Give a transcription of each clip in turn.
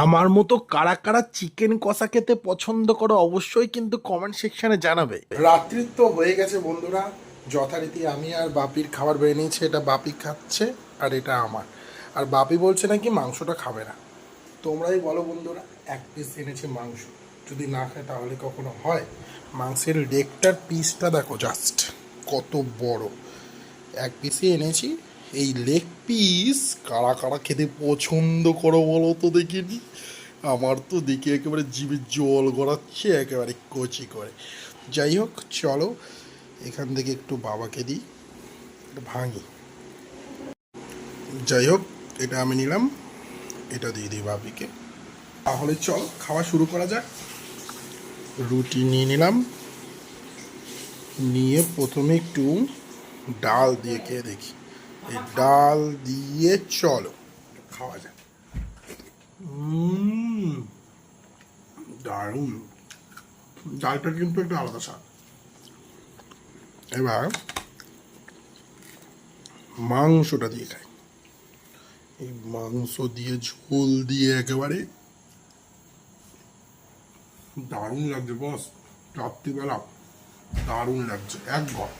আমার মতো কারা কারা চিকেন কষা খেতে পছন্দ করো অবশ্যই কিন্তু কমেন্ট সেকশনে জানাবে। রাত্রির তো হয়ে গেছে বন্ধুরা, যথারীতি আমি আর বাপির খাবার বেড়ে নিয়েছি। এটা বাপি খাচ্ছে আর এটা আমার। আর বাপি বলছে নাকি মাংসটা খাবে না। তোমরাই বলো বন্ধুরা, এক পিস এনেছে মাংস, যদি না খায় তাহলে কখনো হয়? মাংসের লেগটার পিসটা দেখো জাস্ট কত বড়, এক পিসই এনেছি। এই লেগ পিস কারা কারা খেতে পছন্দ করো বলো তো দেখিনি। আমার তো দেখে একেবারে জিভে জল গড়াচ্ছে একেবারে কচি করে। যাই হোক চলো, এখান থেকে একটু বাবাকে দিই, একটু ভাঙি। যাই হোক, এটা আমি নিলাম, এটা দিয়ে দিই বাপিকে। তাহলে চল খাওয়া শুরু করা যাক। রুটি নিয়ে নিলাম, নিয়ে প্রথমে একটু ডাল দিয়ে খেয়ে দেখি। এই ডাল দিয়ে চলো খাওয়া যাক। দারুণ, ডালটা কিন্তু একটু আলাদা স্বাদ। এবার মাংসটা দিয়ে খাই। এই মাংস দিয়ে ঝোল দিয়ে একেবারে দারুণ লাগছে বস, রাত্রিবেলা দারুণ লাগছে একবার।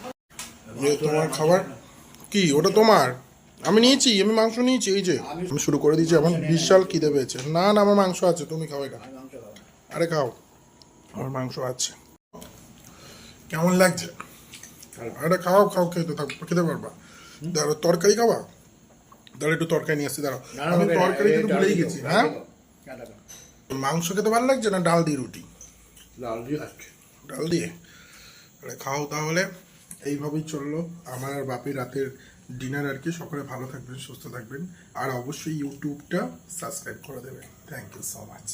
তোমার খাবার কি? ওটা তোমার? আমি নিয়েছি, আমি মাংস নিয়েছি। এই যে আমি শুরু করে দিয়েছি, আমার বিশাল খিদে পেয়েছে। না না, আমার মাংস আছে, তুমি খাও এটা। আরে খাও, আমার মাংস আছে। কেমন লাগছে? আরে খাও খাও, খেতে পারবা। দাঁড়াও, তরকারি খাবা? দাঁড়া, একটু তরকারি নিয়ে আসছি, দাঁড়াও। আমি তরকারি কিন্তু ভুলেই গেছি। হ্যাঁ, মাংস খেতে ভালো লাগছে না ডাল দিয়ে রুটি? ডাল দিয়ে খাচ্ছি। ডাল দিয়ে? আরে খাও তাহলে। এইভাবেই চললো আমার আর বাপির রাতের ডিনার আর কি। সকলে ভালো থাকবেন, সুস্থ থাকবেন, আর অবশ্যই ইউটিউবটা সাবস্ক্রাইব করে দেবেন। Thank you so much.